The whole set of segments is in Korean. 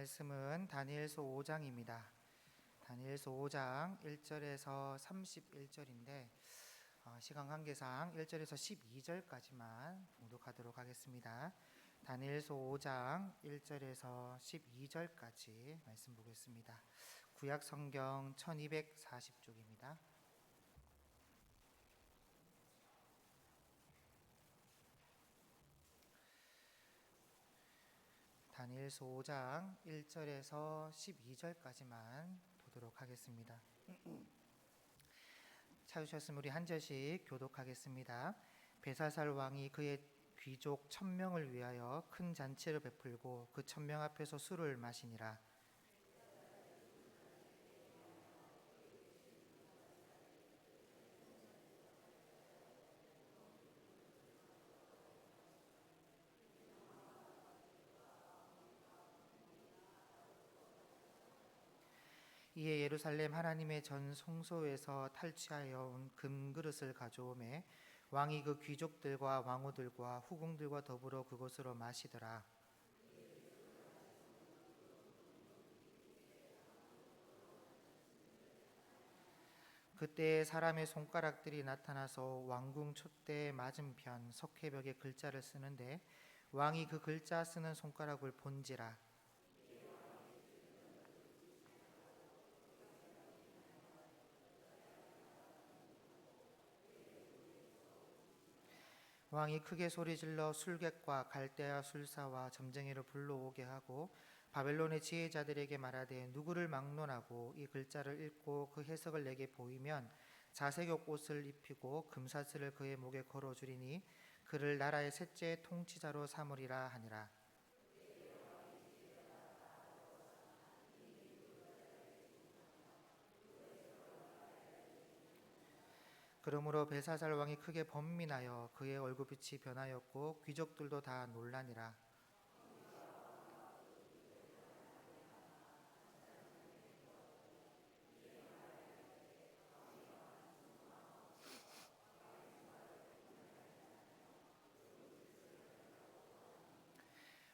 말씀은 다니엘서 5장입니다. 다니엘서 5장 1절에서 31절인데 시간 관계상 1절에서 12절까지만 봉독하도록 하겠습니다. 다니엘서 5장 1절에서 12절까지 말씀 보겠습니다. 구약 성경 1240쪽입니다. 다니엘서 5장 1절에서 12절까지만 보도록 하겠습니다. 찾으셨으면 우리 한 절씩 교독하겠습니다. 벨사살 왕이 그의 귀족 1000명을 위하여 큰 잔치를 베풀고 그 1000명 앞에서 술을 마시니라. 이에 예루살렘 하나님의 전 성소에서 탈취하여 온 금그릇을 가져오매 왕이 그 귀족들과 왕후들과 후궁들과 더불어 그것으로 마시더라. 그때 사람의 손가락들이 나타나서 왕궁 촛대 맞은편 석회벽에 글자를 쓰는데 왕이 그 글자 쓰는 손가락을 본지라. 왕이 크게 소리질러 술객과 갈대아 술사와 점쟁이를 불러오게 하고 바벨론의 지혜자들에게 말하되 누구를 막론하고 이 글자를 읽고 그 해석을 내게 보이면 자색옷 옷을 입히고 금사슬을 그의 목에 걸어주리니 그를 나라의 셋째 통치자로 삼으리라 하니라. 그러므로 벨사살 왕이 크게 번민하여 그의 얼굴빛이 변하였고 귀족들도 다 놀라니라.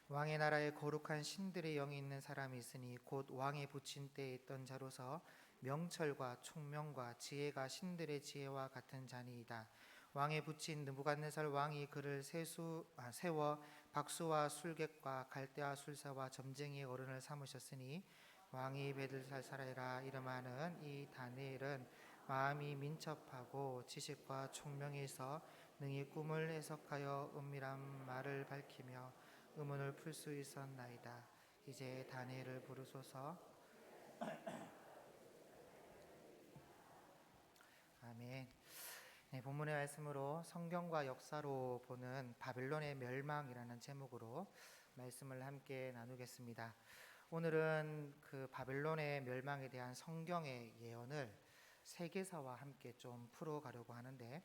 왕의 나라에 거룩한 신들의 영이 있는 사람이 있으니 곧 왕의 부친 때에 있던 자로서 명철과 총명과 지혜가 신들의 지혜와 같은 자니이다. 왕의 부친 느부갓네살 왕이 그를 세워 박수와 술객과 갈대아 술사와 점쟁이의 어른을 삼으셨으니 왕이 베들살사라라 이름하는 이 다니엘은 마음이 민첩하고 지식과 총명이 있어 능히 꿈을 해석하여 은밀한 말을 밝히며 의문을 풀 수 있었나이다. 이제 다니엘을 부르소서. 아멘. 네, 본문의 말씀으로 성경과 역사로 보는 바벨론의 멸망이라는 제목으로 말씀을 함께 나누겠습니다. 오늘은 그 바벨론의 멸망에 대한 성경의 예언을 세계사와 함께 좀 풀어가려고 하는데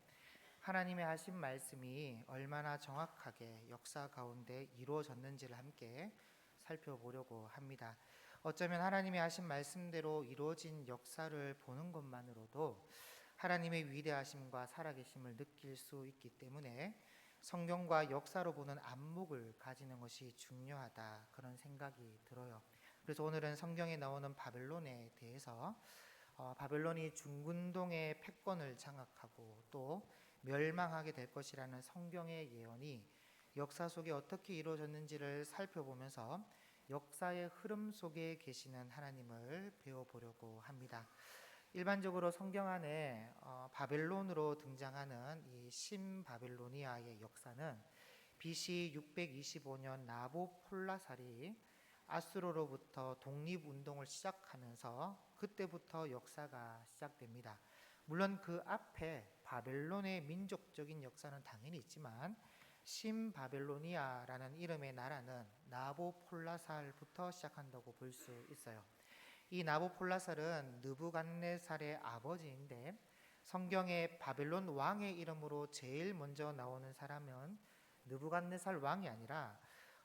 하나님의 하신 말씀이 얼마나 정확하게 역사 가운데 이루어졌는지를 함께 살펴보려고 합니다. 어쩌면 하나님의 하신 말씀대로 이루어진 역사를 보는 것만으로도 하나님의 위대하심과 살아계심을 느낄 수 있기 때문에 성경과 역사로 보는 안목을 가지는 것이 중요하다, 그런 생각이 들어요. 그래서 오늘은 성경에 나오는 바벨론에 대해서 바벨론이 중근동의 패권을 장악하고 또 멸망하게 될 것이라는 성경의 예언이 역사 속에 어떻게 이루어졌는지를 살펴보면서 역사의 흐름 속에 계시는 하나님을 배워보려고 합니다. 일반적으로 성경 안에 바벨론으로 등장하는 이 신바벨로니아의 역사는 BC 625년 나보폴라살이 아수르로부터 독립운동을 시작하면서 그때부터 역사가 시작됩니다. 물론 그 앞에 바벨론의 민족적인 역사는 당연히 있지만 신바벨로니아라는 이름의 나라는 나보폴라살부터 시작한다고 볼 수 있어요. 이 나보폴라살은 느부갓네살의 아버지인데 성경에 바벨론 왕의 이름으로 제일 먼저 나오는 사람은 느부갓네살 왕이 아니라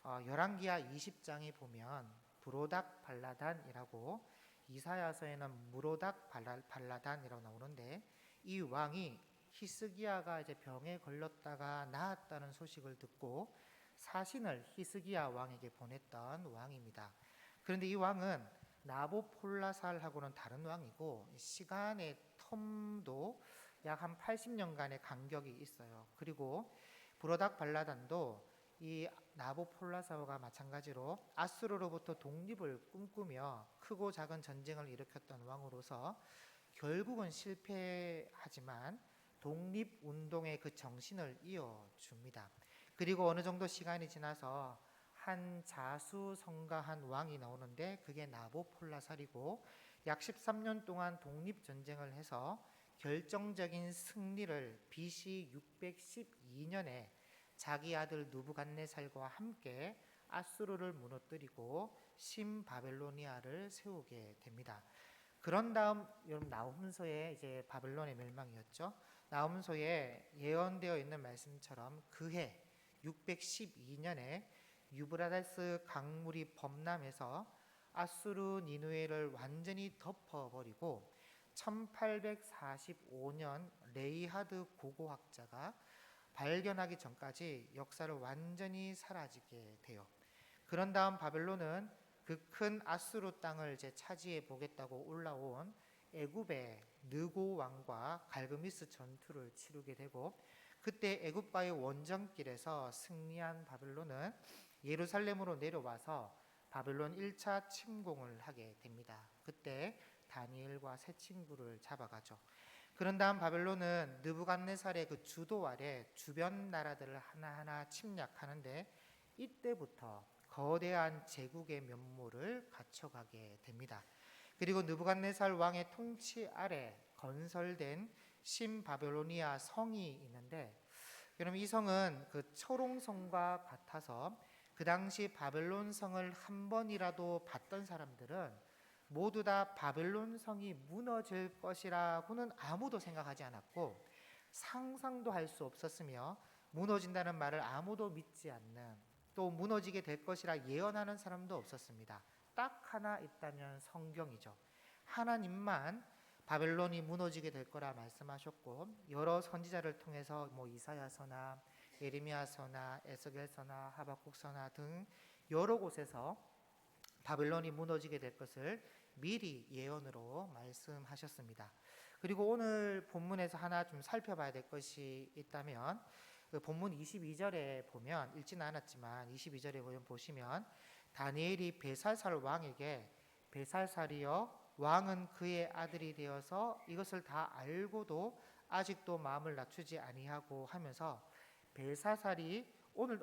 열왕기하 20장에 보면 브로닥 발라단이라고, 이사야서에는 무로닥 발라단이라고 나오는데 이 왕이 히스기야가 이제 병에 걸렸다가 나았다는 소식을 듣고 사신을 히스기야 왕에게 보냈던 왕입니다. 그런데 이 왕은 나보폴라살하고는 다른 왕이고 시간의 텀도 약 한 80년간의 간격이 있어요. 그리고 브로닥 발라단도 이 나보폴라사와 마찬가지로 아수르로부터 독립을 꿈꾸며 크고 작은 전쟁을 일으켰던 왕으로서 결국은 실패하지만 독립운동의 그 정신을 이어줍니다. 그리고 어느 정도 시간이 지나서 한 자수성가한 왕이 나오는데 그게 나보폴라살이고 약 13년 동안 독립전쟁을 해서 결정적인 승리를 BC 612년에 자기 아들 느부갓네살과 함께 아수르를 무너뜨리고 신바벨로니아를 세우게 됩니다. 그런 다음 여러분 나훔서의 이제 바벨론의 멸망이었죠. 나훔서에 예언되어 있는 말씀처럼 그해 612년에 유브라데스 강물이 범람해서 아수르 니누에를 완전히 덮어버리고 1845년 레이하드 고고학자가 발견하기 전까지 역사를 완전히 사라지게 돼요. 그런 다음 바벨론은 그 큰 아수르 땅을 이제 차지해 보겠다고 올라온 애굽의 느고 왕과 갈그미스 전투를 치르게 되고 그때 애굽과의 원정길에서 승리한 바벨론은 예루살렘으로 내려와서 바벨론 1차 침공을 하게 됩니다. 그때 다니엘과 세 친구를 잡아가죠. 그런 다음 바벨론은 느부갓네살의 그 주도 아래 주변 나라들을 하나하나 침략하는데 이때부터 거대한 제국의 면모를 갖춰가게 됩니다. 그리고 느부갓네살 왕의 통치 아래 건설된 신바벨로니아 성이 있는데 여러분 이 성은 그 초롱성과 같아서 그 당시 바벨론 성을 한 번이라도 봤던 사람들은 모두 다 바벨론 성이 무너질 것이라고는 아무도 생각하지 않았고 상상도 할 수 없었으며 무너진다는 말을 아무도 믿지 않는 또 무너지게 될 것이라 예언하는 사람도 없었습니다. 딱 하나 있다면 성경이죠. 하나님만 바벨론이 무너지게 될 거라 말씀하셨고 여러 선지자를 통해서 이사야서나 예레미야서나 에스겔서나 하박국서나 등 여러 곳에서 바벨론이 무너지게 될 것을 미리 예언으로 말씀하셨습니다. 그리고 오늘 본문에서 하나 좀 살펴봐야 될 것이 있다면 그 본문 22절에 보면 읽지는 않았지만 22절에 보시면 다니엘이 벨사살 왕에게 벨사살이여 왕은 그의 아들이 되어서 이것을 다 알고도 아직도 마음을 낮추지 아니하고 하면서 벨사살이 오늘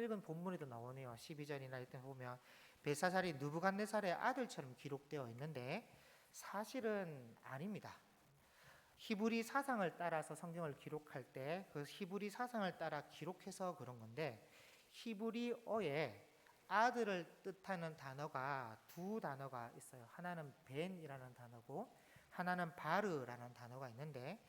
읽은 본문에도 나오네요. 12절이나 이때 보면 벨사살이 느부갓네살의 아들처럼 기록되어 있는데 사실은 아닙니다. 히브리 사상을 따라서 성경을 기록할 때 그 히브리 사상을 따라 기록해서 그런 건데 히브리어에 아들을 뜻하는 단어가 두 단어가 있어요. 하나는 벤이라는 단어고 하나는 바르라는 단어가 있는데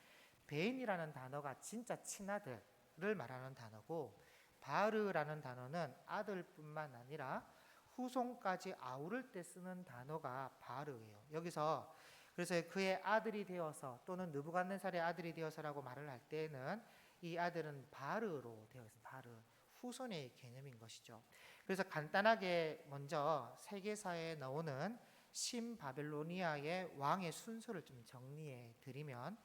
벤이라는 단어가 진짜 친아들을 말하는 단어고 바르라는 단어는 아들뿐만 아니라 후손까지 아우를 때 쓰는 단어가 바르예요. 여기서 그래서 그의 아들이 되어서 또는 느부갓네살의 아들이 되어서라고 말을 할 때는 이 아들은 바르로 되어 있습니다. 바르, 후손의 개념인 것이죠. 그래서 간단하게 먼저 세계사에 나오는 신바벨로니아의 왕의 순서를 좀 정리해 드리면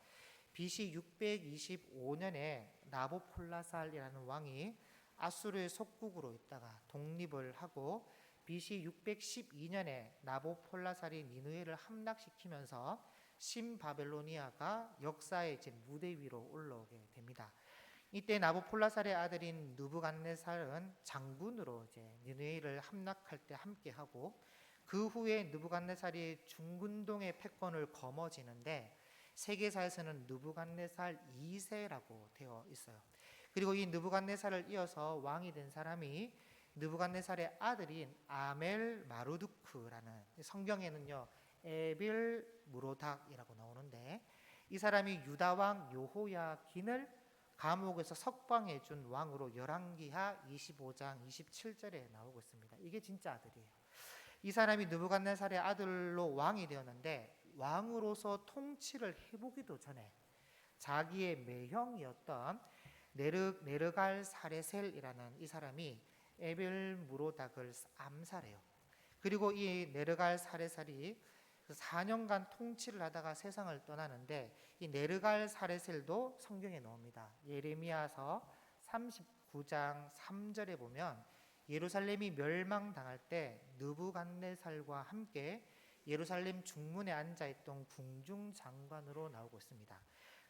BC 625년에 나보폴라살이라는 왕이 아수르의 속국으로 있다가 독립을 하고 BC 612년에 나보폴라살이 니느웨를 함락시키면서 신바벨로니아가 역사의 이제 무대 위로 올라오게 됩니다. 이때 나보폴라살의 아들인 느부갓네살은 장군으로 이제 니느웨를 함락할 때 함께하고 그 후에 느부갓네살이 중근동의 패권을 거머쥐는데 세계사에서는 느부갓네살 2세라고 되어 있어요. 그리고 이 느부갓네살을 이어서 왕이 된 사람이 느부갓네살의 아들인 아멜 마르두크라는 성경에는요 에빌 무로닥이라고 나오는데 이 사람이 유다 왕 여호야긴을 감옥에서 석방해 준 왕으로 열왕기하 25장 27절에 나오고 있습니다. 이게 진짜 아들이에요. 이 사람이 느부갓네살의 아들로 왕이 되었는데 왕으로서 통치를 해보기도 전에 자기의 매형이었던 네르갈 사레셀이라는 이 사람이 에벨 무로닥을 암살해요. 그리고 이 네르갈 사레살이 4년간 통치를 하다가 세상을 떠나는데, 이 네르갈 사레셀도 성경에 나옵니다. 예레미야서 39장 3절에 보면 예루살렘이 멸망당할 때 느부갓네살과 함께 예루살렘 중문에 앉아있던 궁중장관으로 나오고 있습니다.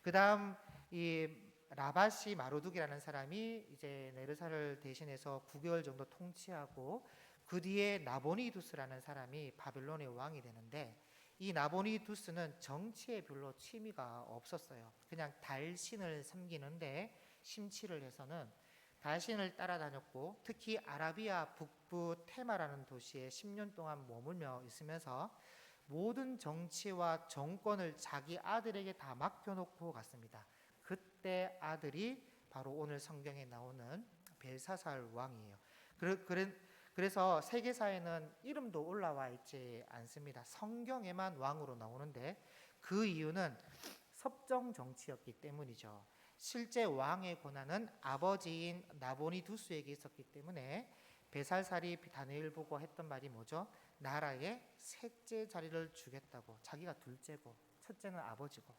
그 다음 이 라바시 마루둑이라는 사람이 이제 네르살을 대신해서 9개월 정도 통치하고, 그 뒤에 나보니두스라는 사람이 바벨론의 왕이 되는데, 이 나보니두스는 정치에 별로 취미가 없었어요. 그냥 달신을 섬기는데 심취를 해서는 달신을 따라다녔고, 특히 아라비아 북부 테마라는 도시에 10년 동안 머물며 있으면서 모든 정치와 정권을 자기 아들에게 다 맡겨놓고 갔습니다. 그때 아들이 바로 오늘 성경에 나오는 벨사살 왕이에요. 그래서 세계사에는 이름도 올라와 있지 않습니다. 성경에만 왕으로 나오는데, 그 이유는 섭정 정치였기 때문이죠. 실제 왕의 권한은 아버지인 나보니두스에게 있었기 때문에 벨사살이 다니엘 보고 했던 말이 뭐죠? 나라의 셋째 자리를 주겠다고. 자기가 둘째고 첫째는 아버지고.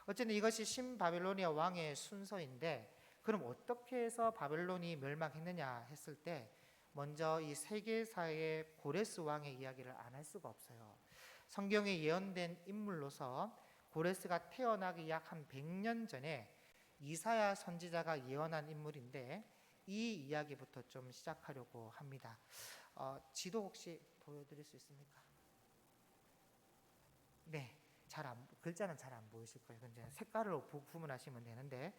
어쨌든 이것이 신바벨로니아 왕의 순서인데, 그럼 어떻게 해서 바벨론이 멸망했느냐 했을 때, 먼저 이 세계사의 고레스 왕의 이야기를 안 할 수가 없어요. 성경에 예언된 인물로서 고레스가 태어나기 약 한 100년 전에 이사야 선지자가 예언한 인물인데, 이 이야기부터 좀 시작하려고 합니다. 지도 혹시 보여드릴 수 있습니까? 네, 글자는 잘 안 보이실 거예요. 근데 색깔로 구분하시면 되는데,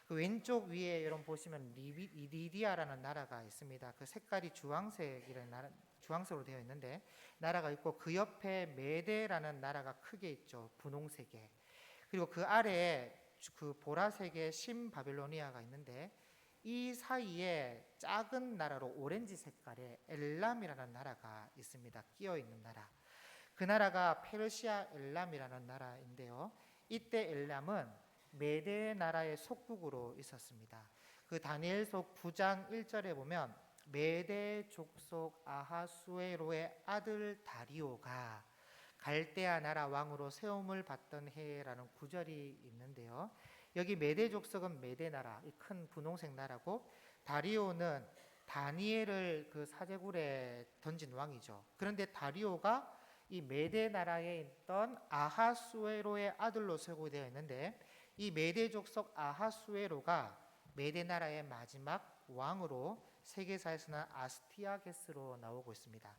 그 왼쪽 위에 여러분 보시면 리디아라는 나라가 있습니다. 그 색깔이 주황색으로 되어 있는데 나라가 있고, 그 옆에 메데라는 나라가 크게 있죠. 분홍색에. 그리고 그 아래에 그 보라색의 신바벨로니아가 있는데, 이 사이에 작은 나라로 오렌지 색깔의 엘람이라는 나라가 있습니다. 끼어 있는 나라. 그 나라가 페르시아 엘람이라는 나라인데요. 이때 엘람은 메데 나라의 속국으로 있었습니다. 그 다니엘서 9장 1절에 보면 메데 족속 아하수에로의 아들 다리오가 갈대아 나라 왕으로 세움을 받던 해라는 구절이 있는데요. 여기 메데 족속은 메데 나라, 이 큰 분홍색 나라고, 다리오는 다니엘을 그 사제굴에 던진 왕이죠. 그런데 다리오가 이 메데 나라에 있던 아하수에로의 아들로 세고되어 있는데, 이 메데 족속 아하수에로가 메데 나라의 마지막 왕으로 세계사에서는 아스티아게스로 나오고 있습니다.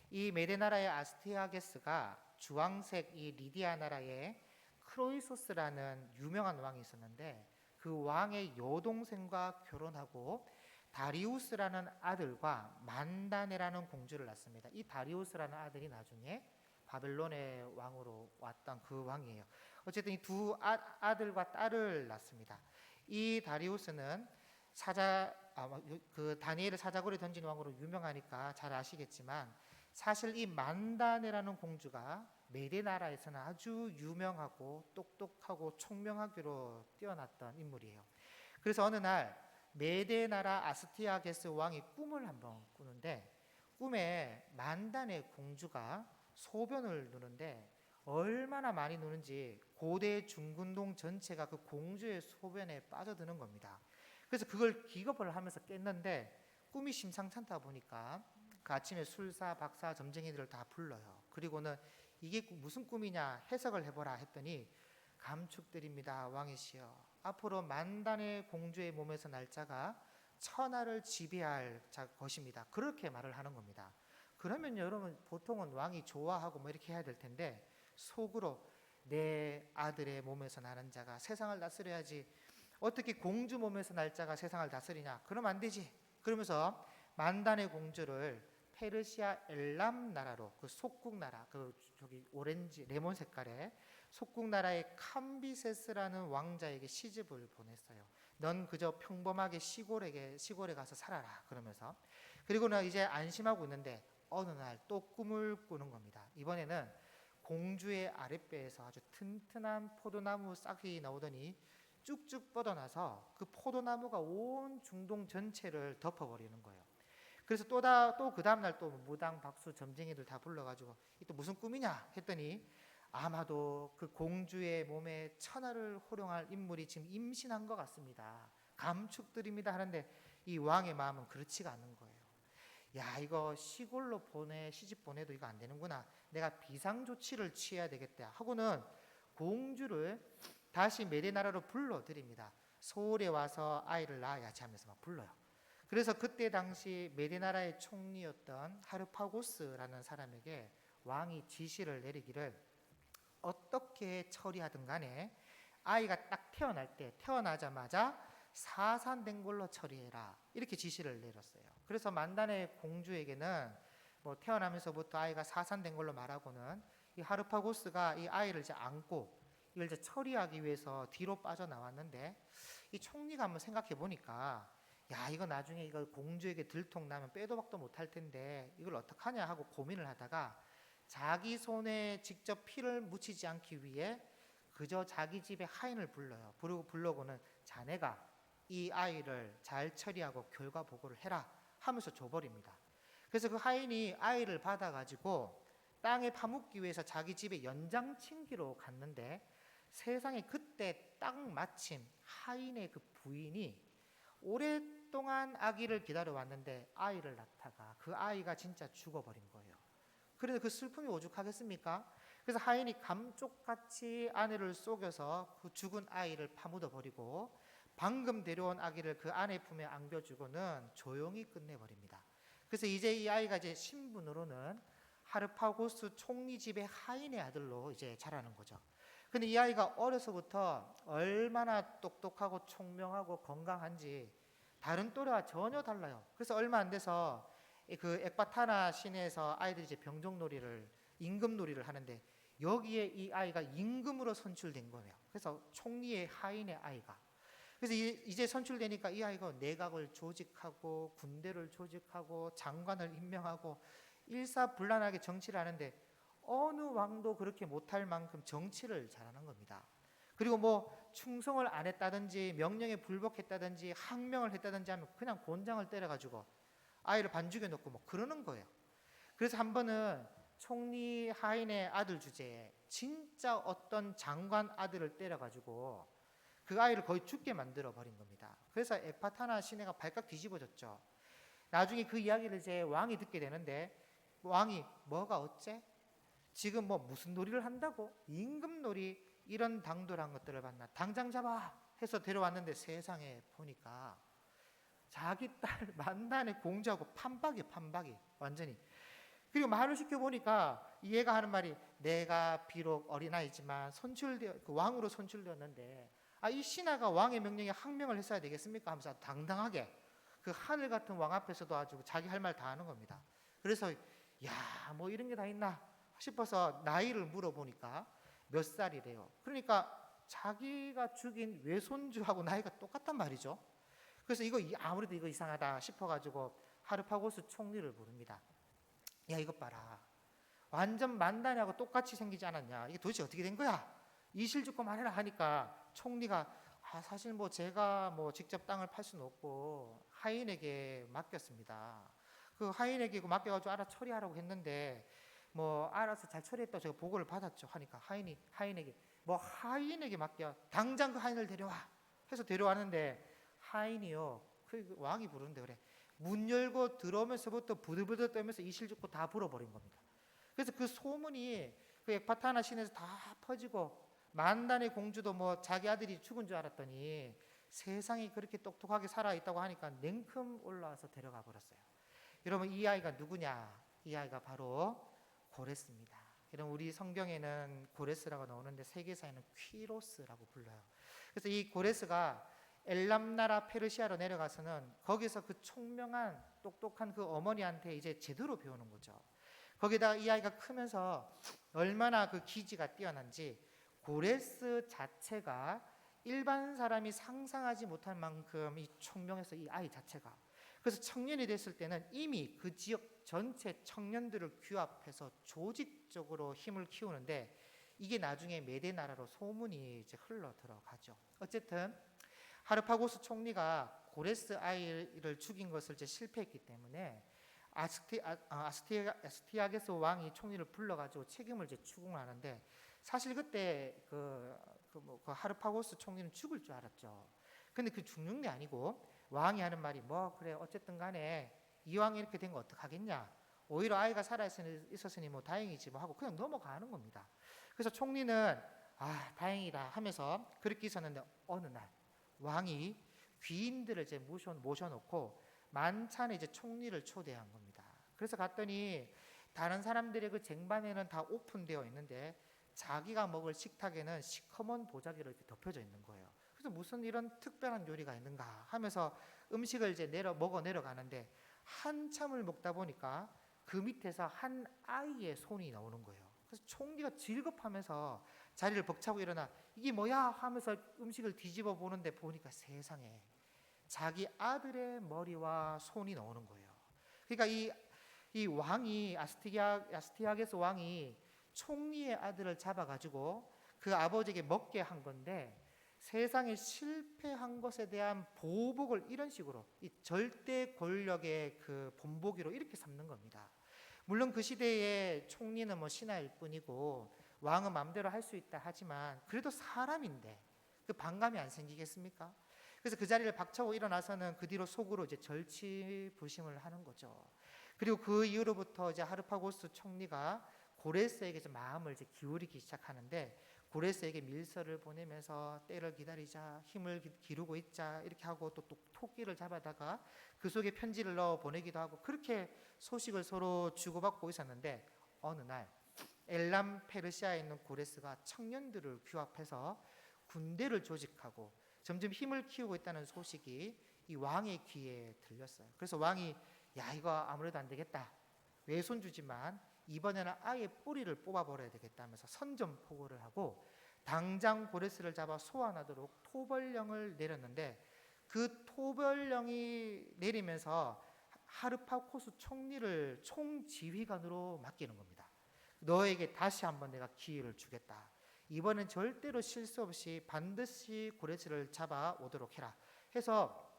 이 메데 나라의 아스티아게스가 주황색 이 리디아 나라의 크로이소스라는 유명한 왕이 있었는데, 그 왕의 여동생과 결혼하고 다리우스라는 아들과 만다네라는 공주를 낳습니다. 이 다리우스라는 아들이 나중에 바벨론의 왕으로 왔던 그 왕이에요. 어쨌든 이 두 아들과 딸을 낳습니다. 이 다리우스는 그 다니엘을 사자굴에 던진 왕으로 유명하니까 잘 아시겠지만, 사실 이 만다네라는 공주가 메데 나라에서는 아주 유명하고 똑똑하고 총명하기로 뛰어났던 인물이에요. 그래서 어느 날 메데 나라 아스티아게스 왕이 꿈을 한번 꾸는데, 꿈에 만다네 공주가 소변을 누는데 얼마나 많이 누는지 고대 중근동 전체가 그 공주의 소변에 빠져드는 겁니다. 그래서 그걸 기겁을 하면서 깼는데, 꿈이 심상찮다 보니까 그 아침에 술사, 박사, 점쟁이들을 다 불러요. 그리고는 이게 무슨 꿈이냐 해석을 해보라 했더니, 감축드립니다 왕이시여, 앞으로 만단의 공주의 몸에서 날 자가 천하를 지배할 것입니다. 그렇게 말을 하는 겁니다. 그러면 여러분 보통은 왕이 좋아하고 뭐 이렇게 해야 될 텐데, 속으로 내 아들의 몸에서 나는 자가 세상을 다스려야지, 어떻게 공주 몸에서 날 자가 세상을 다스리냐, 그러면 안 되지. 그러면서 만단의 공주를 페르시아 엘람 나라로, 그 속국 나라, 그 저기 오렌지 레몬 색깔의 속국 나라의 캄비세스라는 왕자에게 시집을 보냈어요. 넌 그저 평범하게 시골에 가서 살아라 그러면서. 그리고는 이제 안심하고 있는데 어느 날 또 꿈을 꾸는 겁니다. 이번에는 공주의 아랫배에서 아주 튼튼한 포도나무 싹이 나오더니 쭉쭉 뻗어나서 그 포도나무가 온 중동 전체를 덮어버리는 거예요. 그래서 또 그 다음날 또 무당, 박수, 점쟁이들 다 불러가지고 이 또 무슨 꿈이냐 했더니 아마도 그 공주의 몸에 천하를 호령할 인물이 지금 임신한 것 같습니다. 감축드립니다 하는데 이 왕의 마음은 그렇지가 않은 거예요. 야, 이거 시골로 시집 보내도 이거 안 되는구나. 내가 비상조치를 취해야 되겠다 하고는 공주를 다시 메대나라로 불러드립니다. 서울에 와서 아이를 낳아야지 하면서 막 불러요. 그래서 그때 당시 메대나라의 총리였던 하르파고스라는 사람에게 왕이 지시를 내리기를 어떻게 처리하든 간에 아이가 딱 태어나자마자 사산된 걸로 처리해라 이렇게 지시를 내렸어요. 그래서 만단의 공주에게는 뭐 태어나면서부터 아이가 사산된 걸로 말하고는 이 하르파고스가 이 아이를 이제 안고 이걸 이제 처리하기 위해서 뒤로 빠져나왔는데 이 총리가 한번 생각해 보니까 야, 이거 나중에 이거 공주에게 들통나면 빼도 박도 못할 텐데 이걸 어떡하냐 하고 고민을 하다가 자기 손에 직접 피를 묻히지 않기 위해 그저 자기 집에 하인을 불러요. 불러고는 자네가 이 아이를 잘 처리하고 결과 보고를 해라 하면서 줘버립니다. 그래서 그 하인이 아이를 받아가지고 땅에 파묻기 위해서 자기 집에 연장친기로 갔는데 세상에 그때 딱 마침 하인의 그 부인이 오랫동안 아기를 기다려왔는데 아이를 낳다가 그 아이가 진짜 죽어버린 거예요. 그래서 그 슬픔이 오죽하겠습니까? 그래서 하인이 감쪽같이 아내를 속여서 그 죽은 아이를 파묻어버리고 방금 데려온 아기를 그 아내 품에 안겨주고는 조용히 끝내버립니다. 그래서 이제 이 아이가 이제 신분으로는 하르파고스 총리 집의 하인의 아들로 이제 자라는 거죠. 근데 이 아이가 어려서부터 얼마나 똑똑하고 총명하고 건강한지 다른 또래와 전혀 달라요. 그래서 얼마 안 돼서 그 엑바타나 시내에서 아이들이 이제 병종놀이를 임금놀이를 하는데 여기에 이 아이가 임금으로 선출된 거예요. 그래서 총리의 하인의 아이가. 그래서 이제 선출되니까 이 아이가 내각을 조직하고 군대를 조직하고 장관을 임명하고 일사불란하게 정치를 하는데 어느 왕도 그렇게 못할 만큼 정치를 잘하는 겁니다. 그리고 뭐 충성을 안 했다든지 명령에 불복했다든지 항명을 했다든지 하면 그냥 곤장을 때려가지고 아이를 반죽여 놓고 뭐 그러는 거예요. 그래서 한 번은 총리 하인의 아들 주제에 진짜 어떤 장관 아들을 때려가지고 그 아이를 거의 죽게 만들어 버린 겁니다. 그래서 엑바타나 시내가 발칵 뒤집어졌죠. 나중에 그 이야기를 이제 왕이 듣게 되는데 왕이 뭐가 어째? 지금 뭐 무슨 놀이를 한다고? 임금놀이 이런 당돌한 것들을 봤나? 당장 잡아 해서 데려왔는데 세상에 보니까 자기 딸 만단의 공주하고 판박이 완전히. 그리고 말을 시켜보니까 얘가 하는 말이 내가 비록 어린아이지만 그 왕으로 선출되었는데 이 신하가 왕의 명령에 항명을 했어야 되겠습니까? 하면서 당당하게 그 하늘 같은 왕 앞에서도 아주 자기 할 말 다 하는 겁니다. 그래서 야, 뭐 이런 게 다 있나 싶어서 나이를 물어보니까 몇 살이래요. 그러니까 자기가 죽인 외손주하고 나이가 똑같단 말이죠. 그래서 이거 아무래도 이거 이상하다 싶어가지고 하르파고스 총리를 부릅니다. 야, 이것 봐라. 완전 만단하고 똑같이 생기지 않았냐? 이게 도대체 어떻게 된 거야? 이실직고 말해라 하니까 총리가 사실 뭐 제가 뭐 직접 땅을 팔 수는 없고 하인에게 맡겼습니다. 그 하인에게 맡겨가지고 알아서 처리하라고 했는데 뭐 알아서 잘 처리했다고 제가 보고를 받았죠. 하니까 하인에게 맡겨 당장 그 하인을 데려와 해서 데려왔는데 하인이요 그 왕이 부르는데 그래 문 열고 들어오면서부터 부들부들 떨면서 이실직고 다 불어버린 겁니다. 그래서 그 소문이 그 엑바타나 시내에서 다 퍼지고 만단의 공주도 뭐 자기 아들이 죽은 줄 알았더니 세상이 그렇게 똑똑하게 살아있다고 하니까 냉큼 올라와서 데려가 버렸어요. 여러분 이 아이가 누구냐? 이 아이가 바로 고레스입니다. 여러분 우리 성경에는 고레스라고 나오는데 세계사에는 퀴로스라고 불러요. 그래서 이 고레스가 엘람 나라 페르시아로 내려가서는 거기서 그 총명한 똑똑한 그 어머니한테 이제 제대로 배우는 거죠. 거기다가 이 아이가 크면서 얼마나 그 기지가 뛰어난지 고레스 자체가 일반 사람이 상상하지 못할 만큼 이 총명해서 이 아이 자체가 그래서 청년이 됐을 때는 이미 그 지역 전체 청년들을 규합해서 조직적으로 힘을 키우는데 이게 나중에 메대 나라로 소문이 이제 흘러 들어가죠. 어쨌든 하르파고스 총리가 고레스 아이를 죽인 것을 이제 실패했기 때문에 아스티아게스 왕이 총리를 불러가지고 책임을 이제 추궁하는데, 사실 그때 그 하르파고스 총리는 죽을 줄 알았죠. 근데 그 죽는 게 아니고 왕이 하는 말이 뭐 그래 어쨌든 간에 이왕 이렇게 된 거 어떡하겠냐, 오히려 아이가 살아 있었으니 뭐 다행이지 뭐 하고 그냥 넘어가는 겁니다. 그래서 총리는 다행이다 하면서 그렇게 있었는데, 어느 날 왕이 귀인들을 이제 모셔놓고 만찬에 이제 총리를 초대한 겁니다. 그래서 갔더니 다른 사람들의 그 쟁반에는 다 오픈되어 있는데 자기가 먹을 식탁에는 시커먼 보자기로 이렇게 덮여져 있는 거예요. 그래서 무슨 이런 특별한 요리가 있는가 하면서 음식을 이제 먹어 내려가는데, 한참을 먹다 보니까 그 밑에서 한 아이의 손이 나오는 거예요. 그래서 총리가 질겁하면서 자리를 벅차고 일어나 이게 뭐야 하면서 음식을 뒤집어 보는데, 보니까 세상에 자기 아들의 머리와 손이 나오는 거예요. 그러니까 이 왕이 아스티아게스 왕이 총리의 아들을 잡아가지고 그 아버지에게 먹게 한 건데, 세상에 실패한 것에 대한 보복을 이런 식으로 이 절대 권력의 그 본보기로 이렇게 삼는 겁니다. 물론 그 시대의 총리는 뭐 신하일 뿐이고 왕은 마음대로 할 수 있다 하지만 그래도 사람인데 그 반감이 안 생기겠습니까? 그래서 그 자리를 박차고 일어나서는 그 뒤로 속으로 이제 절치부심을 하는 거죠. 그리고 그 이후로부터 이제 하르파고스 총리가 고레스에게 좀 마음을 이제 기울이기 시작하는데, 고레스에게 밀서를 보내면서 때를 기다리자, 힘을 기르고 있자 이렇게 하고 또 토끼를 잡아다가 그 속에 편지를 넣어 보내기도 하고, 그렇게 소식을 서로 주고받고 있었는데, 어느 날 엘람 페르시아에 있는 고레스가 청년들을 규합해서 군대를 조직하고 점점 힘을 키우고 있다는 소식이 이 왕의 귀에 들렸어요. 그래서 왕이 야 이거 아무래도 안 되겠다, 외손주지만 이번에는 아예 뿌리를 뽑아버려야 되겠다 하면서 선전포고를 하고 당장 고레스를 잡아 소환하도록 토벌령을 내렸는데, 그 토벌령이 내리면서 하르파고스 총리를 총지휘관으로 맡기는 겁니다. 너에게 다시 한번 내가 기회를 주겠다, 이번엔 절대로 실수 없이 반드시 고레스를 잡아 오도록 해라 해서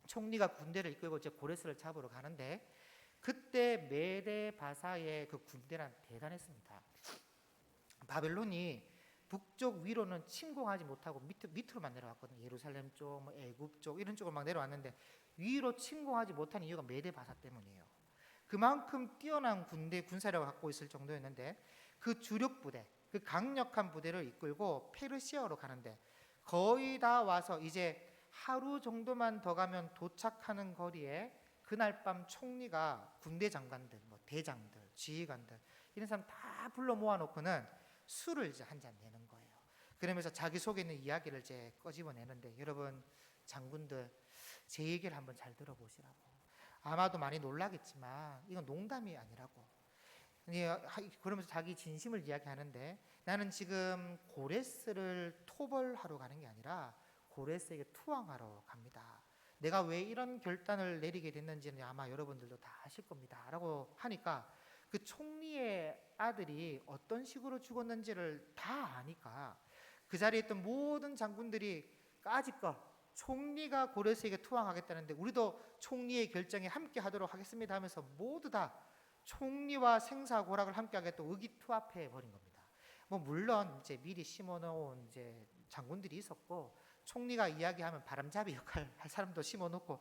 총리가 군대를 이끌고 이제 고레스를 잡으러 가는데, 그때 메데 바사의 그 군대란 대단했습니다. 바벨론이 북쪽 위로는 침공하지 못하고 밑으로만 내려왔거든요. 예루살렘 쪽, 뭐 애굽 쪽 이런 쪽으로 막 내려왔는데 위로 침공하지 못한 이유가 메데 바사 때문이에요. 그만큼 뛰어난 군사력을 갖고 있을 정도였는데, 그 주력 부대, 그 강력한 부대를 이끌고 페르시아로 가는데, 거의 다 와서 이제 하루 정도만 더 가면 도착하는 거리에 그날 밤 총리가 군대 장관들, 뭐 대장들, 지휘관들 이런 사람 다 불러 모아놓고는 술을 이제 한 잔 내는 거예요. 그러면서 자기 속에 있는 이야기를 이제 꺼집어내는데, 여러분 장군들 제 얘기를 한번 잘 들어보시라고. 아마도 많이 놀라겠지만 이건 농담이 아니라고. 그러면서 자기 진심을 이야기하는데, 나는 지금 고레스를 토벌하러 가는 게 아니라 고레스에게 투항하러 갑니다. 내가 왜 이런 결단을 내리게 됐는지는 아마 여러분들도 다 아실 겁니다 라고 하니까, 그 총리의 아들이 어떤 식으로 죽었는지를 다 아니까 그 자리에 있던 모든 장군들이 까짓것 총리가 고레스에게 투항하겠다는데 우리도 총리의 결정에 함께 하도록 하겠습니다 하면서 모두 다 총리와 생사고락을 함께 하겠다고 의기투합해 버린 겁니다. 뭐 물론 이제 미리 심어놓은 이제 장군들이 있었고, 총리가 이야기하면 바람잡이 역할 할 사람도 심어놓고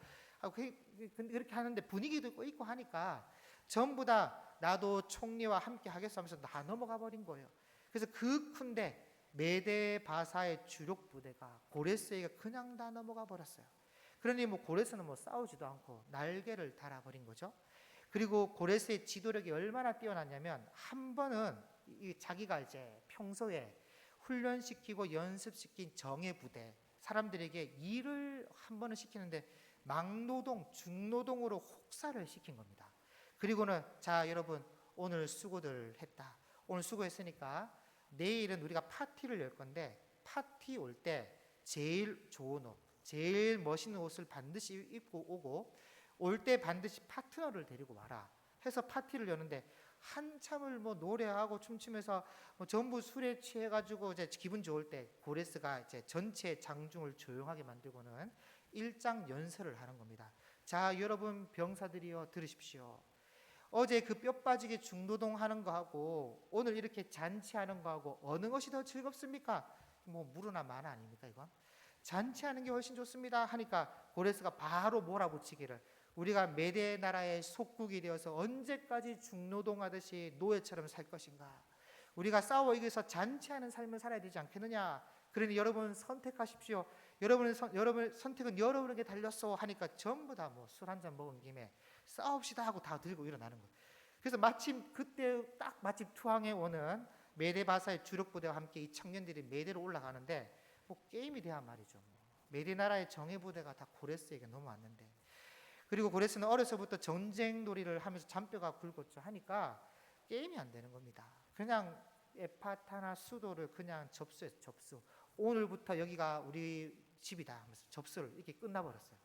그렇게 하는데 분위기도 있고 하니까 전부 다 나도 총리와 함께 하겠어 하면서 다 넘어가 버린 거예요. 그래서 그 군대 메데 바사의 주력 부대가 고레스에게 그냥 다 넘어가 버렸어요. 그러니 뭐 고레스는 뭐 싸우지도 않고 날개를 달아버린 거죠. 그리고 고레스의 지도력이 얼마나 뛰어났냐면, 한 번은 자기가 이제 평소에 훈련시키고 연습시킨 정예 부대 사람들에게 일을 한 번은 시키는데 막노동, 중노동으로 혹사를 시킨 겁니다. 그리고는 자 여러분 오늘 수고들 했다, 오늘 수고했으니까 내일은 우리가 파티를 열 건데 파티 올 때 제일 좋은 옷, 제일 멋있는 옷을 반드시 입고 오고 올 때 반드시 파트너를 데리고 와라 해서 파티를 여는데, 한참을 뭐 노래하고 춤추면서 뭐 전부 술에 취해가지고 이제 기분 좋을 때 고레스가 이제 전체 장중을 조용하게 만들고는 일장 연설을 하는 겁니다. 자 여러분 병사들이여 들으십시오. 어제 그 뼈 빠지게 중노동하는 거하고 오늘 이렇게 잔치하는 거하고 어느 것이 더 즐겁습니까? 뭐 무르나 마나 아닙니까 이건? 잔치하는 게 훨씬 좋습니다 하니까 고레스가 바로 몰아붙이기를, 우리가 메대 나라의 속국이 되어서 언제까지 중노동하듯이 노예처럼 살 것인가? 우리가 싸워 이겨서 잔치하는 삶을 살아야 되지 않겠느냐? 그러니 여러분 선택하십시오. 여러분의 선택은 여러분에게 달렸어 하니까 전부 다 뭐 술 한 잔 먹은 김에 싸웁시다 하고 다 들고 일어나는 거예요. 그래서 마침 그때 딱 마침 투항에 오는 메대 바사의 주력 부대와 함께 이 청년들이 메대로 올라가는데 뭐 게임이 돼야 말이죠. 메대 나라의 정예 부대가 다 고레스에게 넘어왔는데, 그리고 고레스는 어려서부터 전쟁 놀이를 하면서 잔뼈가 굵었죠 하니까 게임이 안 되는 겁니다. 그냥 에파타나 수도를 그냥 접수했어요. 접수. 오늘부터 여기가 우리 집이다 하면서 접수를 이렇게 끝나버렸어요.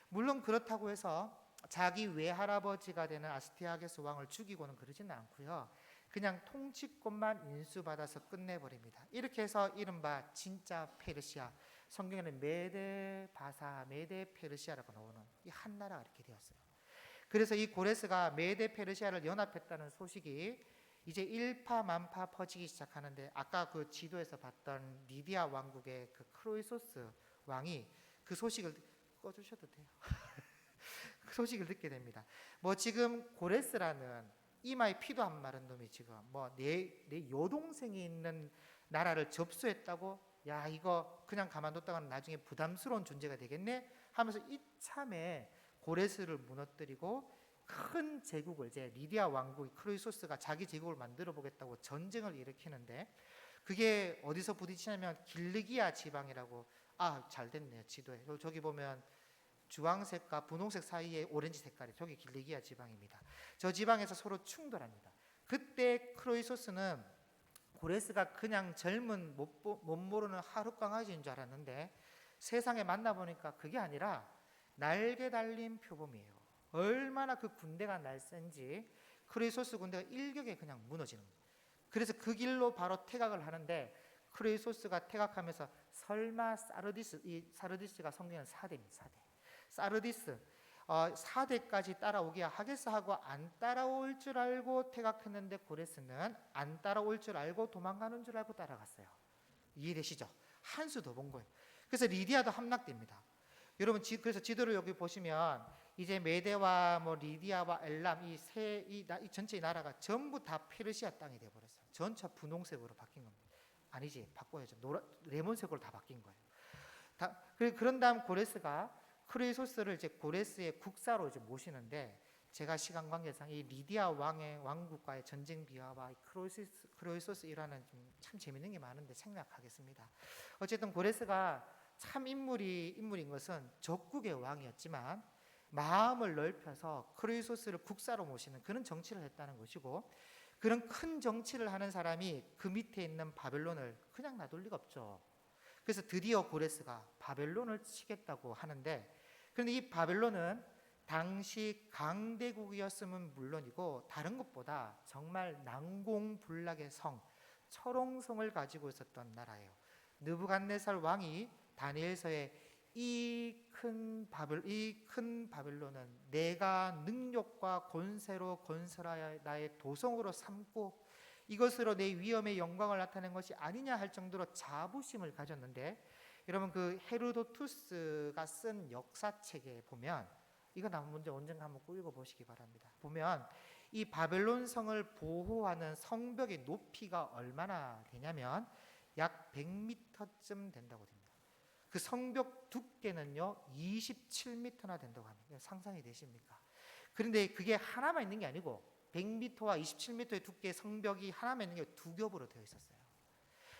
물론 그렇다고 해서 자기 외할아버지가 되는 아스티아게스 왕을 죽이고는 그러지는 않고요. 그냥 통치권만 인수받아서 끝내버립니다. 이렇게 해서 이른바 진짜 페르시아, 성경에는 메데 바사, 메데 페르시아라고 나오는 이 한 나라가 이렇게 되었어요. 그래서 이 고레스가 메데 페르시아를 연합했다는 소식이 이제 일파만파 퍼지기 시작하는데, 아까 그 지도에서 봤던 리디아 왕국의 그 크로이소스 왕이 그 소식을 꺼주셔도 돼요. 그 소식을 듣게 됩니다. 뭐 지금 고레스라는 이마에 피도 안 마른 놈이 지금 뭐 내 여동생이 있는 나라를 접수했다고, 야 이거 그냥 가만뒀다가는 나중에 부담스러운 존재가 되겠네 하면서 이참에 고레스를 무너뜨리고 큰 제국을, 이제 리디아 왕국 크로이소스가 자기 제국을 만들어 보겠다고 전쟁을 일으키는데, 그게 어디서 부딪히냐면 길르기아 지방이라고, 잘 됐네요 지도에. 저기 보면 주황색과 분홍색 사이에 오렌지 색깔이, 저기 길르기아 지방입니다. 저 지방에서 서로 충돌합니다. 그때 크로이소스는 고레스가 그냥 젊은 못 모르는 하룻 강아지인 줄 알았는데 세상에 만나보니까 그게 아니라 날개 달린 표범이에요. 얼마나 그 군대가 날쌘지 크로이소스 군대가 일격에 그냥 무너지는 거예요. 그래서 그 길로 바로 퇴각을 하는데, 크로이소스가 퇴각하면서 설마 사르디스, 이 사르디스가 성경은 4대입니다. 4대. 사르디스 4대까지 따라오기야 하겠어 하고 안 따라올 줄 알고 퇴각했는데, 고레스는 안 따라올 줄 알고 도망가는 줄 알고 따라갔어요. 이해되시죠? 한 수 더 본 거예요. 그래서 리디아도 함락됩니다. 여러분 그래서 지도를 여기 보시면 이제 메데와 뭐 리디아와 엘람 이 전체 나라가 전부 다 페르시아 땅이 되어 버렸어요. 전차 분홍색으로 바뀐 겁니다. 아니지, 바꿔야죠. 레몬색으로 다 바뀐 거예요. 그런 다음 고레스가 크로이소스를 이제 고레스의 국사로 이제 모시는데, 제가 시간 관계상 이 리디아 왕국과의 전쟁 비화와 크로이소스 참 재밌는 게 많은데 생략하겠습니다. 어쨌든 고레스가 참 인물인 것은 적국의 왕이었지만 마음을 넓혀서 크로이소스를 국사로 모시는 그런 정치를 했다는 것이고, 그런 큰 정치를 하는 사람이 그 밑에 있는 바벨론을 그냥 놔둘 리가 없죠. 그래서 드디어 고레스가 바벨론을 치겠다고 하는데, 그런데 이 바벨론은 당시 강대국이었으면 물론이고 다른 것보다 정말 난공불락의 성, 철옹성을 가지고 있었던 나라예요. 느부갓네살 왕이 다니엘서에 이 큰 바벨론은 내가 능력과 권세로 건설하여 나의 도성으로 삼고 이것으로 내 위엄의 영광을 나타낸 것이 아니냐 할 정도로 자부심을 가졌는데, 여러분 그 헤로도투스가 쓴 역사책에 보면, 이거 나무 문제 언젠가 한번 읽어보시기 바랍니다. 보면 이 바벨론 성을 보호하는 성벽의 높이가 얼마나 되냐면 약 100m쯤 된다고 됩니다. 그 성벽 두께는요 27m나 된다고 합니다. 상상이 되십니까? 그런데 그게 하나만 있는 게 아니고 100m와 27m의 두께의 성벽이 하나만 있는 게 두 겹으로 되어 있었어요.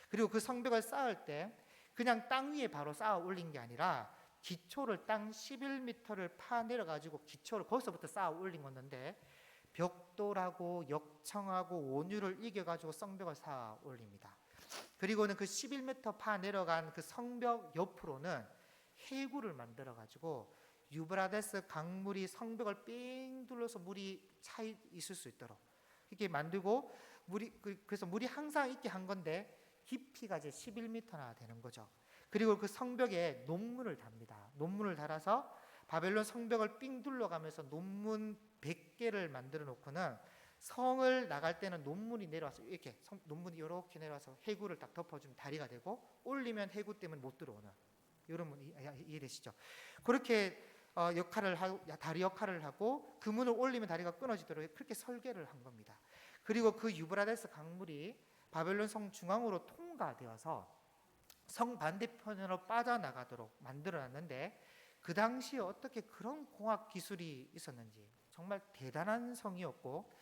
그리고 그 성벽을 쌓을 때 그냥 땅 위에 바로 쌓아 올린 게 아니라 기초를 땅 11m를 파 내려 가지고 기초를 거기서부터 쌓아 올린 건데, 벽돌하고 역청하고 온유를 이겨 가지고 성벽을 쌓아 올립니다. 그리고는 그 11m 파 내려간 그 성벽 옆으로는 해구를 만들어 가지고 유브라데스 강물이 성벽을 삥 둘러서 물이 차 있을 수 있도록 이렇게 만들고, 그래서 물이 항상 있게 한 건데 깊이가 이제 11m나 되는 거죠. 그리고 그 성벽에 논문을 답니다. 논문을 달아서 바벨론 성벽을 삥 둘러가면서 논문 100개 집게를 만들어 놓고는 성을 나갈 때는 논문이 내려와서 이렇게 논문이 이렇게 내려와서 해구를 딱 덮어주면 다리가 되고, 올리면 해구 때문에 못 들어오는, 이런 분 이해되시죠? 그렇게 역할을 하고, 다리 역할을 하고, 그 문을 올리면 다리가 끊어지도록 그렇게 설계를 한 겁니다. 그리고 그 유브라데스 강물이 바벨론 성 중앙으로 통과되어서 성 반대편으로 빠져나가도록 만들어놨는데, 그 당시에 어떻게 그런 공학 기술이 있었는지 정말 대단한 성이었고,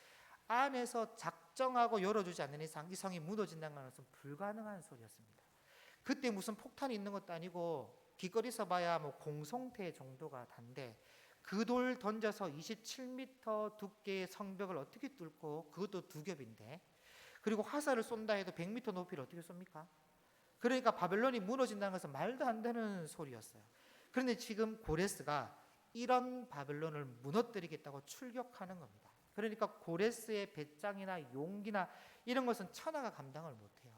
안에서 작정하고 열어주지 않는 이상 이 성이 무너진다는 것은 불가능한 소리였습니다. 그때 무슨 폭탄이 있는 것도 아니고 길거리에서 봐야 뭐 공성태 정도가 단데, 그 돌 던져서 27m 두께의 성벽을 어떻게 뚫고, 그것도 두 겹인데, 그리고 화살을 쏜다 해도 100m 높이를 어떻게 쏩니까? 그러니까 바벨론이 무너진다는 것은 말도 안 되는 소리였어요. 그런데 지금 고레스가 이런 바벨론을 무너뜨리겠다고 출격하는 겁니다. 그러니까 고레스의 배짱이나 용기나 이런 것은 천하가 감당을 못해요.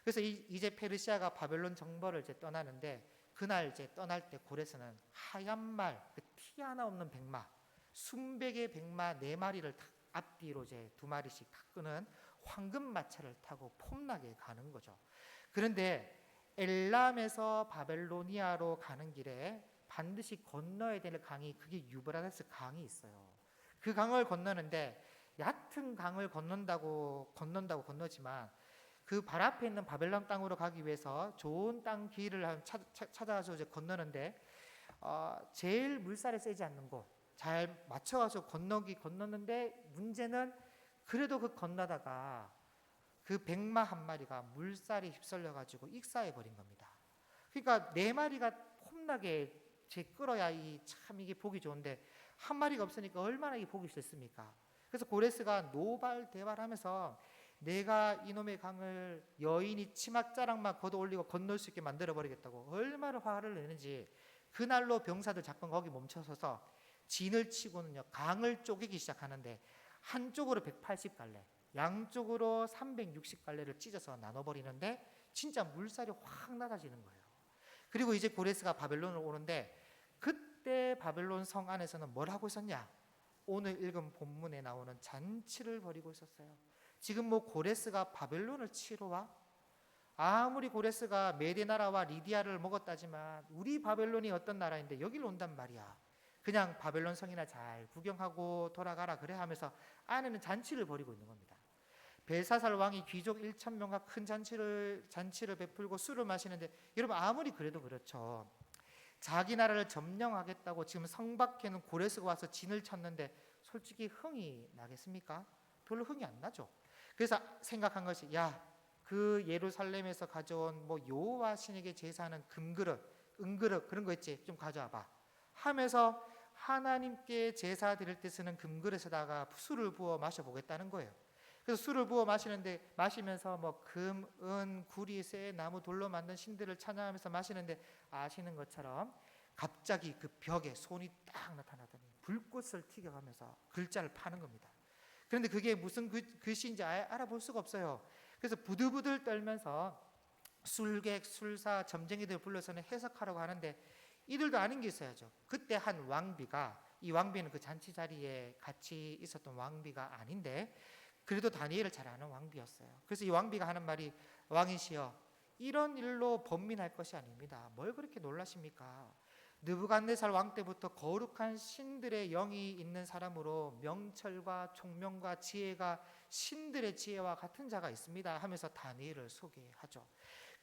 그래서 이제 페르시아가 바벨론 정벌을 이제 떠나는데, 그날 이제 떠날 때 고레스는 하얀 말, 티 하나 없는 백마, 순백의 백마 4마리를 앞뒤로 이제 2마리씩 다 끄는 황금 마차를 타고 폼나게 가는 거죠. 그런데 엘람에서 바벨로니아로 가는 길에 반드시 건너야 될 강이, 그게 유브라데스 강이 있어요. 그 강을 건너는데, 얕은 강을 건너지만 그 발 앞에 있는 바벨론 땅으로 가기 위해서 좋은 땅 길을 찾아서 이제 건너는데, 제일 물살이 세지 않는 곳 잘 맞춰가서 건넜는데, 문제는 그래도 그 건너다가 그 백마 한 마리가 물살이 휩쓸려 가지고 익사해 버린 겁니다. 그러니까 4마리가 폼나게 끌어야 참 이게 보기 좋은데, 한 마리가 없으니까 얼마나 이 보기 싫습니까? 그래서 고레스가 노발대발하면서 내가 이놈의 강을 여인이 치맛자락만 걷어 올리고 건널 수 있게 만들어 버리겠다고 얼마나 화를 내는지, 그날로 병사들 작전 거기 멈춰서서 진을 치고는요 강을 쪼개기 시작하는데, 한쪽으로 180갈래, 양쪽으로 360갈래를 찢어서 나눠버리는데 진짜 물살이 확 낮아지는 거예요. 그리고 이제 고레스가 바벨론을 오는데, 그때 바벨론 성 안에서는 뭘 하고 있었냐? 오늘 읽은 본문에 나오는 잔치를 벌이고 있었어요. 지금 뭐 고레스가 바벨론을 치러 와? 아무리 고레스가 메대 나라와 리디아를 먹었다지만 우리 바벨론이 어떤 나라인데 여기를 온단 말이야. 그냥 바벨론 성이나 잘 구경하고 돌아가라 그래 하면서 안에는 잔치를 벌이고 있는 겁니다. 벨사살 왕이 귀족 1,000명과 큰 잔치를 베풀고 술을 마시는데, 여러분 아무리 그래도 그렇죠. 자기 나라를 점령하겠다고 지금 성 밖에는 고레스가 와서 진을 쳤는데 솔직히 흥이 나겠습니까? 별로 흥이 안 나죠. 그래서 생각한 것이, 그 예루살렘에서 가져온 뭐 여호와 신에게 제사하는 금그릇, 은그릇 그런 거 있지, 좀 가져와봐 하면서 하나님께 제사 드릴 때 쓰는 금그릇에다가 술을 부어 마셔보겠다는 거예요. 그래서 술을 부어 마시면서 뭐 금, 은, 구리, 쇠, 나무, 돌로 만든 신들을 찬양하면서 마시는데, 아시는 것처럼 갑자기 그 벽에 손이 딱 나타나더니 불꽃을 튀겨가면서 글자를 파는 겁니다. 그런데 그게 무슨 글씨인지 알아볼 수가 없어요. 그래서 부들부들 떨면서 술객, 술사, 점쟁이들 불러서는 해석하라고 하는데, 이들도 아는 게 있어야죠. 그때 한 왕비가, 이 왕비는 그 잔치 자리에 같이 있었던 왕비가 아닌데 그래도 다니엘을 잘 아는 왕비였어요. 그래서 이 왕비가 하는 말이, 왕이시여 이런 일로 번민할 것이 아닙니다. 뭘 그렇게 놀라십니까? 느부갓네살 왕 때부터 거룩한 신들의 영이 있는 사람으로 명철과 총명과 지혜가 신들의 지혜와 같은 자가 있습니다 하면서 다니엘을 소개하죠.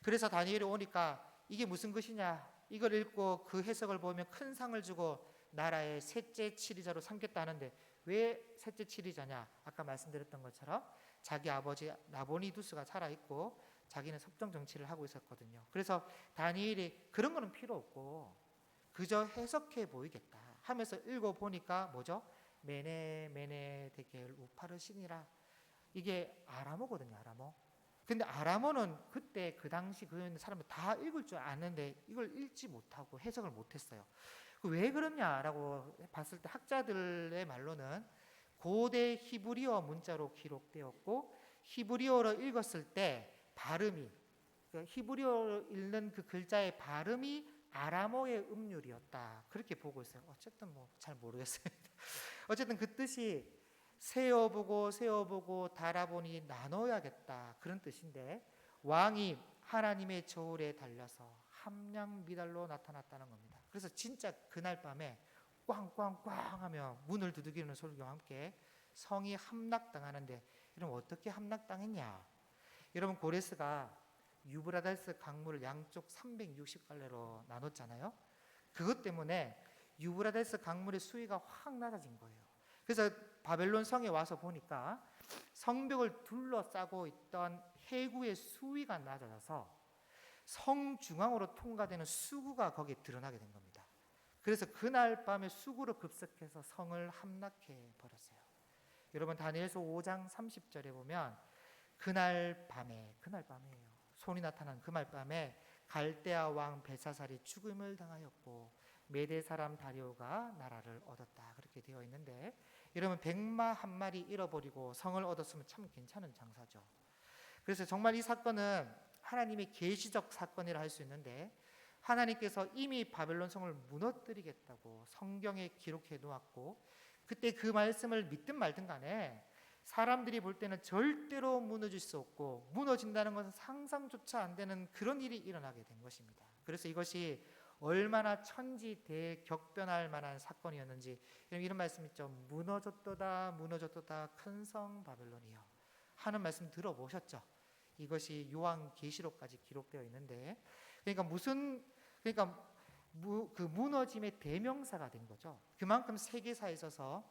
그래서 다니엘이 오니까 이게 무슨 것이냐, 이걸 읽고 그 해석을 보면 큰 상을 주고 나라의 셋째 치리자로 삼겠다는데, 왜 셋째 치리자냐? 아까 말씀드렸던 것처럼 자기 아버지 나보니두스가 살아있고 자기는 섭정 정치를 하고 있었거든요. 그래서 다니엘이 그런 거는 필요 없고 그저 해석해 보이겠다 하면서 읽어보니까 뭐죠? 메네 데겔 우파르시니라. 이게 아람어거든요. 아람어. 근데 아람어는 그때 그 당시 그 사람들 다 읽을 줄 아는데 이걸 읽지 못하고 해석을 못했어요. 왜 그러냐라고 봤을 때 학자들의 말로는 고대 히브리어 문자로 기록되었고, 히브리어로 읽었을 때 발음이, 히브리어로 읽는 그 글자의 발음이 아람어의 음률이었다, 그렇게 보고 있어요. 어쨌든 뭐 잘 모르겠어요. 어쨌든 그 뜻이 세어보고 달아보니 나눠야겠다, 그런 뜻인데, 왕이 하나님의 저울에 달려서 함량 미달로 나타났다는 겁니다. 그래서 진짜 그날 밤에 꽝꽝꽝 하며 문을 두드리는 소리와 함께 성이 함락당하는데, 여러분 어떻게 함락당했냐? 여러분 고레스가 유브라데스 강물을 양쪽 360갈래로 나눴잖아요. 그것 때문에 유브라데스 강물의 수위가 확 낮아진 거예요. 그래서 바벨론 성에 와서 보니까 성벽을 둘러싸고 있던 해구의 수위가 낮아져서 성 중앙으로 통과되는 수구가 거기에 드러나게 된 겁니다. 그래서 그날 밤에 수구로 급습해서 성을 함락해 버렸어요. 여러분 다니엘서 5장 30절에 보면 그날 밤에예요. 손이 나타난 그날 밤에 갈대아 왕 벨사살이 죽음을 당하였고 메대 사람 다리오가 나라를 얻었다, 그렇게 되어 있는데, 여러분 백마 한 마리 잃어버리고 성을 얻었으면 참 괜찮은 장사죠. 그래서 정말 이 사건은 하나님의 계시적 사건이라 할 수 있는데, 하나님께서 이미 바벨론 성을 무너뜨리겠다고 성경에 기록해 놓았고, 그때 그 말씀을 믿든 말든 간에 사람들이 볼 때는 절대로 무너질 수 없고 무너진다는 것은 상상조차 안 되는 그런 일이 일어나게 된 것입니다. 그래서 이것이 얼마나 천지대격변할 만한 사건이었는지, 이런 말씀 있죠. 무너졌도다 큰 성 바벨론이여 하는 말씀 들어보셨죠? 이것이 요한계시록까지 기록되어 있는데, 그 무너짐의 대명사가 된 거죠. 그만큼 세계사에 있어서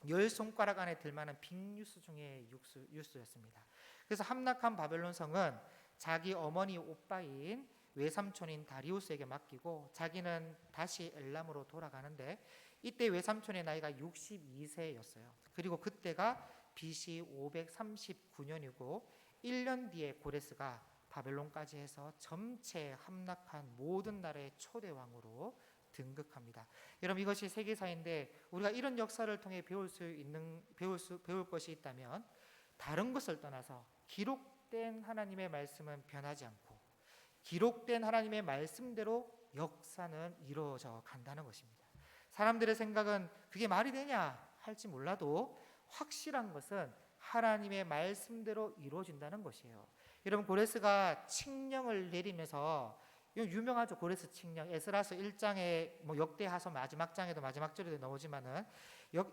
10손가락 안에 들만한 빅뉴스 중에 뉴스였습니다. 그래서 함락한 바벨론 성은 자기 어머니 오빠인 외삼촌인 다리우스에게 맡기고 자기는 다시 엘람으로 돌아가는데, 이때 외삼촌의 나이가 62세였어요. 그리고 그때가 BC 539년이고 1년 뒤에 고레스가 바벨론까지 해서 전체 함락한 모든 나라의 초대 왕으로 등극합니다. 여러분 이것이 세계사인데, 우리가 이런 역사를 통해 배울 것이 있다면 다른 것을 떠나서 기록된 하나님의 말씀은 변하지 않고 기록된 하나님의 말씀대로 역사는 이루어져 간다는 것입니다. 사람들의 생각은 그게 말이 되냐 할지 몰라도 확실한 것은 하나님의 말씀대로 이루어진다는 것이에요. 여러분 고레스가 칙령을 내리면서, 이거 유명하죠. 고레스 칙령. 에스라서 1장에 역대하서 마지막 장에도 마지막 절에도 나오지만은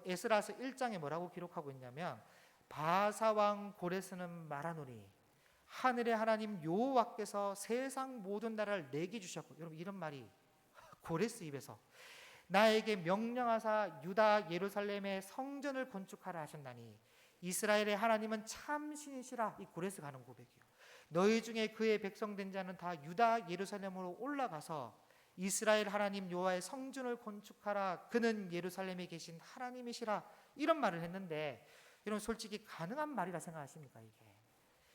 에스라서 1장에 뭐라고 기록하고 있냐면, 바사왕 고레스는 말하노니 하늘의 하나님 여호와께서 세상 모든 나라를 내게 주셨고, 여러분 이런 말이 고레스 입에서 나에게 명령하사 유다 예루살렘에 성전을 건축하라 하셨나니 이스라엘의 하나님은 참 신이시라. 이 고레스가 하는 고백이에요. 너희 중에 그의 백성 된 자는 다 유다 예루살렘으로 올라가서 이스라엘 하나님 여호와의 성전을 건축하라. 그는 예루살렘에 계신 하나님이시라. 이런 말을 했는데, 여러분 솔직히 가능한 말이라 생각하십니까 이게?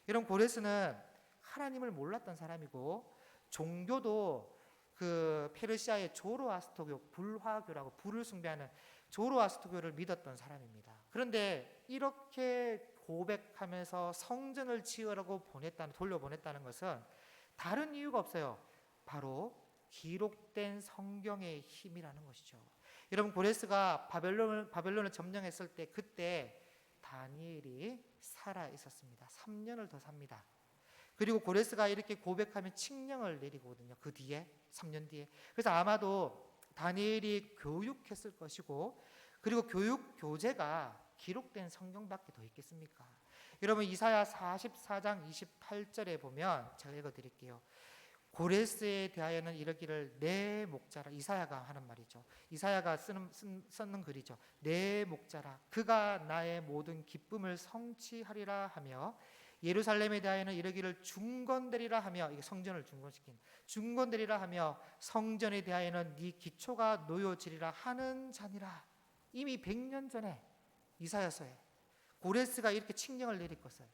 여러분 고레스는 하나님을 몰랐던 사람이고, 종교도 그 페르시아의 조로아스터교, 불화교라고 불을 숭배하는 조로아스터교를 믿었던 사람입니다. 그런데 이렇게 고백하면서 성전을 지으라고 돌려보냈다는 것은 다른 이유가 없어요. 바로 기록된 성경의 힘이라는 것이죠. 여러분 고레스가 바벨론을 점령했을 때 그때 다니엘이 살아 있었습니다. 3년을 더 삽니다. 그리고 고레스가 이렇게 고백하면 칙령을 내리거든요. 그 뒤에 3년 뒤에. 그래서 아마도 다니엘이 교육했을 것이고, 그리고 교육 교재가 기록된 성경밖에 더 있겠습니까? 여러분 이사야 44장 28절에 보면 제가 읽어드릴게요. 고레스에 대하여는 이르기를 내 목자라. 이사야가 하는 말이죠. 이사야가 쓰는 글이죠. 내 목자라. 그가 나의 모든 기쁨을 성취하리라 하며, 예루살렘에 대하여는 이르기를 중건되리라 하며, 이게 성전을 중건시킨 중건되리라 하며, 성전에 대하여는 네 기초가 놓여지리라 하는 자니라. 이미 100년 전에 이사야서에 고레스가 이렇게 칙령을 내릴 것을,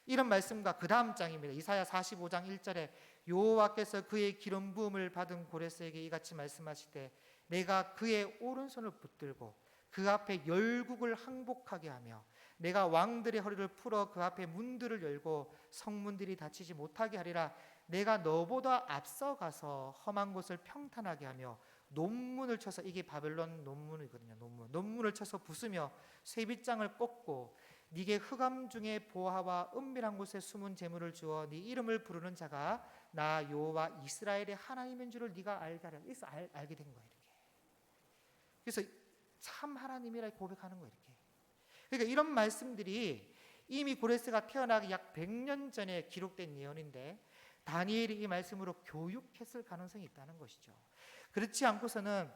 이런 말씀과 그 다음 장입니다. 이사야 45장 1절에 여호와께서 그의 기름 부음을 받은 고레스에게 이같이 말씀하시되 내가 그의 오른손을 붙들고 그 앞에 열국을 항복하게 하며 내가 왕들의 허리를 풀어 그 앞에 문들을 열고 성문들이 닫히지 못하게 하리라. 내가 너보다 앞서가서 험한 곳을 평탄하게 하며 논문을 쳐서, 이게 바벨론 논문이거든요. 논문을 쳐서 부수며 쇠빗장을 꽂고 네게 흑암 중에 보화와 은밀한 곳에 숨은 재물을 주어 네 이름을 부르는 자가 나 여호와 이스라엘의 하나님인 줄을 네가 알게 하라. 그래서 알게 된 거예요. 이렇게. 그래서 참 하나님이라 고백하는 거예요. 이렇게. 그러니까 이런 말씀들이 이미 고레스가 태어나기 약 100년 전에 기록된 예언인데 다니엘이 이 말씀으로 교육했을 가능성이 있다는 것이죠. 그렇지 않고서는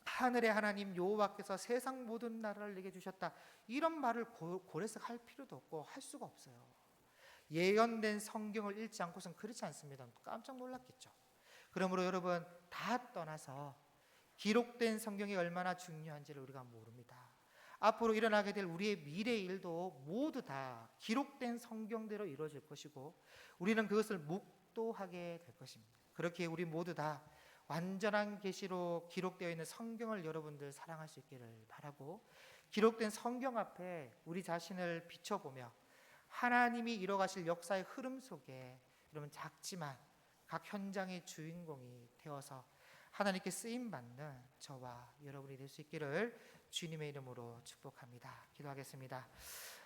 하늘의 하나님 여호와께서 세상 모든 나라를 내게 주셨다, 이런 말을 고레스가 할 필요도 없고 할 수가 없어요. 예언된 성경을 읽지 않고서는 그렇지 않습니다. 깜짝 놀랐겠죠. 그러므로 여러분, 다 떠나서 기록된 성경이 얼마나 중요한지를 우리가 모릅니다. 앞으로 일어나게 될 우리의 미래의 일도 모두 다 기록된 성경대로 이루어질 것이고 우리는 그것을 묵도하게 될 것입니다. 그렇게 우리 모두 다 완전한 계시로 기록되어 있는 성경을 여러분들 사랑할 수 있기를 바라고, 기록된 성경 앞에 우리 자신을 비춰보며 하나님이 이뤄가실 역사의 흐름 속에 여러분 작지만 각 현장의 주인공이 되어서 하나님께 쓰임받는 저와 여러분이 될 수 있기를 주님의 이름으로 축복합니다. 기도하겠습니다.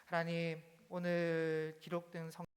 하나님, 오늘 기록된